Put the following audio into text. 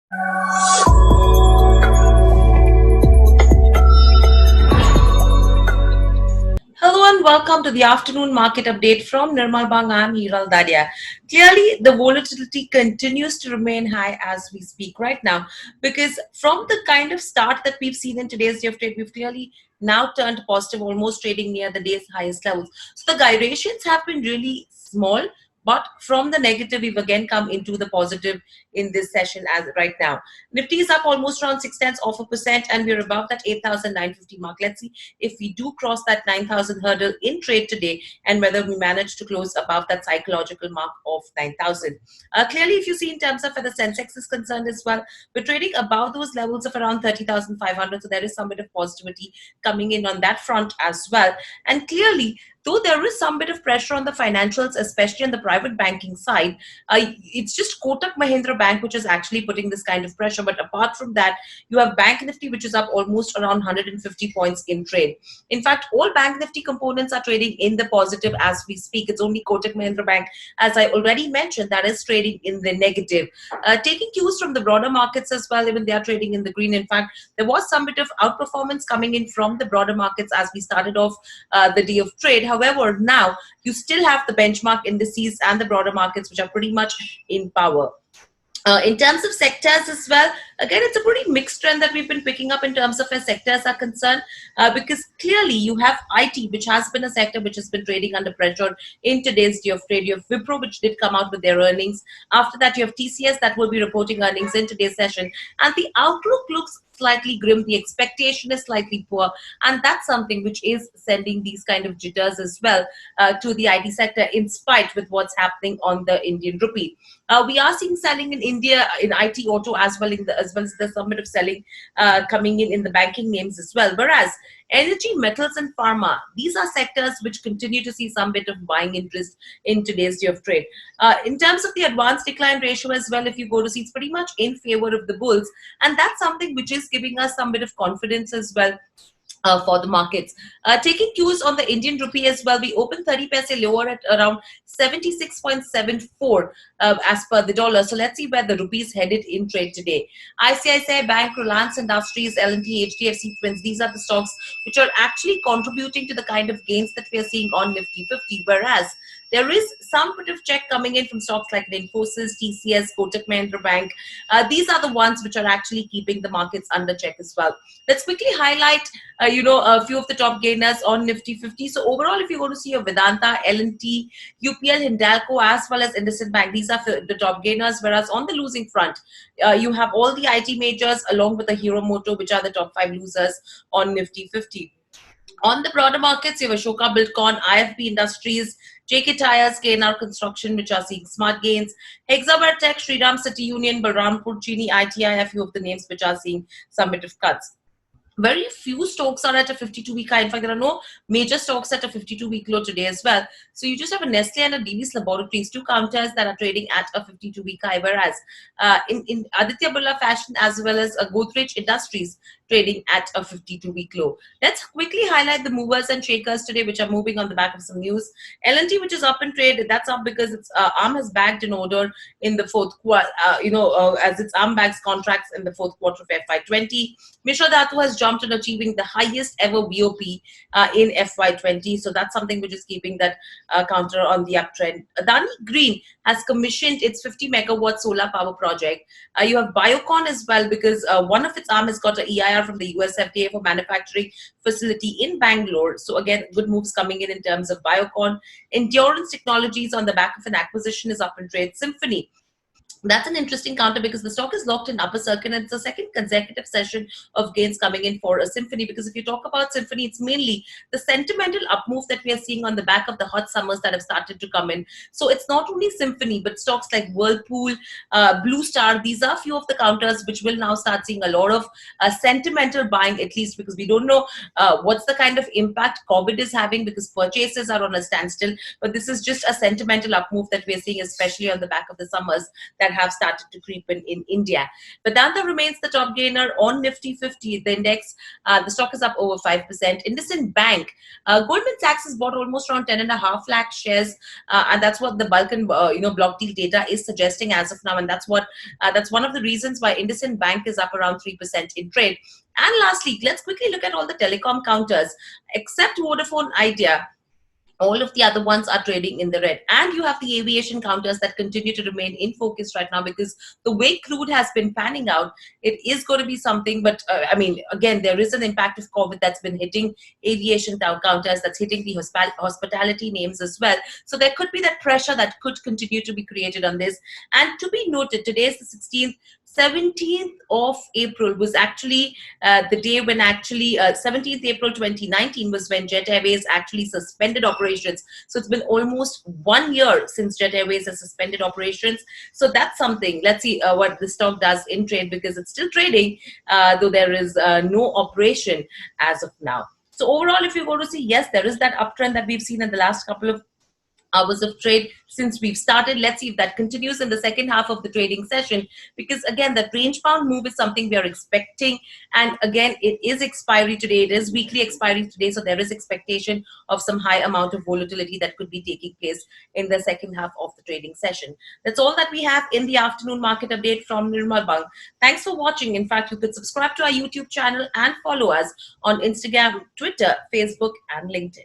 Hello and welcome to the afternoon market update from Nirmal. I'm RIL L&T. Clearly, the volatility continues to remain high as we speak right now, because from the kind of start that we've seen in today's day of trade, we've clearly now turned positive, almost trading near the day's highest levels. So the gyrations have been really small, but from the negative, we've again come into the positive in this session as right now. Nifty is up almost around 0.6%, and we're above that 8,950 mark. Let's see if we do cross that 9,000 hurdle in trade today, and whether we manage to close above that psychological mark of 9,000. Clearly, if you see in terms of where the Sensex is concerned as well, we're trading above those levels of around 30,500. So there is some bit of positivity coming in on that front as well. And clearly, though there is some bit of pressure on the financials, especially on the private banking side, it's just Kotak Mahindra Bank which is actually putting this kind of pressure. But apart from that, you have Bank Nifty, which is up almost around 150 points in trade. In fact, all Bank Nifty components are trading in the positive as we speak. It's only Kotak Mahindra Bank, as I already mentioned, that is trading in the negative. Taking cues from the broader markets as well, even they are trading in the green. In fact, there was some bit of outperformance coming in from the broader markets as we started off the day of trade. However, now you still have the benchmark indices and the broader markets which are pretty much in power. In terms of sectors as well, again, it's a pretty mixed trend that we've been picking up in terms of where sectors are concerned, because clearly you have IT, which has been a sector which has been trading under pressure in today's day of trade. You have Wipro, which did come out with their earnings. After that, you have TCS that will be reporting earnings in today's session. And the outlook looks slightly grim. The expectation is slightly poor. And that's something which is sending these kind of jitters as well to the IT sector, in spite with what's happening on the Indian rupee. We are seeing selling in India in IT, auto, as well as there's some bit of selling coming in the banking names as well. Whereas energy, metals, and pharma, these are sectors which continue to see some bit of buying interest in today's day of trade. In terms of the advanced decline ratio as well, if you go to see, it's pretty much in favor of the bulls, and that's something which is giving us some bit of confidence as well. For the markets. Taking cues on the Indian rupee as well, we opened 30 paise lower at around 76.74 as per the dollar. So let's see where the rupee is headed in trade today. ICICI Bank, Reliance Industries, L&T, HDFC Twins, these are the stocks which are actually contributing to the kind of gains that we are seeing on Nifty 50, whereas there is some bit of check coming in from stocks like Infosys, TCS, Kotak Mahindra Bank. These are the ones which are actually keeping the markets under check as well. Let's quickly highlight a few of the top gainers on Nifty 50. So overall, if you go to see a Vedanta, L&T, UPL, Hindalco, as well as IndusInd Bank, these are the top gainers. Whereas on the losing front, you have all the IT majors along with the Hero Moto, which are the top 5 losers on Nifty 50. On the broader markets, you have Ashoka Buildcon, IFB Industries, JK Tires, KNR Construction, which are seeing smart gains, Hexaware Tech, Shriram City Union, Balrampur Chini, ITI, a few of the names which are seeing some bit of cuts. Very few stocks are at a 52-week high. In fact, there are no major stocks at a 52-week low today as well. So you just have a Nestle and a Divi's Laboratories, two counters that are trading at a 52-week high. Whereas in Aditya Birla Fashion as well as Godrej Industries trading at a 52-week low. Let's quickly highlight the movers and shakers today, which are moving on the back of some news. L&T, which is up in trade, that's up because its ARM has bagged an order in the fourth quarter, as its ARM bags contracts in the fourth quarter of FY20. Mishra Dhatu has jumped in achieving the highest ever VOP in FY20. So that's something which is keeping that counter on the uptrend. Adani Green has commissioned its 50 megawatt solar power project. You have Biocon as well, because one of its arm has got an EIR from the US FDA for manufacturing facility in Bangalore. So again, good moves coming in terms of Biocon. Endurance Technologies on the back of an acquisition is up in trade. Symphony, that's an interesting counter because the stock is locked in upper circuit, and it's a second consecutive session of gains coming in for a Symphony. Because if you talk about Symphony, it's mainly the sentimental up move that we are seeing on the back of the hot summers that have started to come in. So it's not only Symphony, but stocks like Whirlpool, Blue Star, these are a few of the counters which will now start seeing a lot of sentimental buying, at least because we don't know what's the kind of impact COVID is having, because purchases are on a standstill. But this is just a sentimental up move that we are seeing, especially on the back of the summers that have started to creep in India. Vedanta remains the top gainer on Nifty 50. The index, the stock is up over 5%. IndusInd Bank, Goldman Sachs has bought almost around 10.5 lakh shares, and that's what the bulk and block deal data is suggesting as of now, and that's one of the reasons why IndusInd Bank is up around 3% in trade. And lastly, let's quickly look at all the telecom counters, except Vodafone Idea. All of the other ones are trading in the red. And you have the aviation counters that continue to remain in focus right now, because the way crude has been panning out, it is going to be something. But again, there is an impact of COVID that's been hitting aviation counters, that's hitting the hospitality names as well. So there could be that pressure that could continue to be created on this. And to be noted, today is the 16th. 17th of April was actually the day when 17th April 2019 was when Jet Airways actually suspended operations. So it's been almost 1 year since Jet Airways has suspended operations. So that's something. Let's see what the stock does in trade, because it's still trading, though there is no operation as of now. So overall, if you go to see, yes, there is that uptrend that we've seen in the last couple of hours of trade since we've started. Let's see if that continues in the second half of the trading session, because again, that range bound move is something we are expecting. And again, it is expiry today, it is weekly expiry today, so there is expectation of some high amount of volatility that could be taking place in the second half of the trading session. That's all that we have in the afternoon market update from Nirmal Bank. Thanks for watching. In fact, you could subscribe to our YouTube channel and follow us on Instagram, Twitter, Facebook and LinkedIn.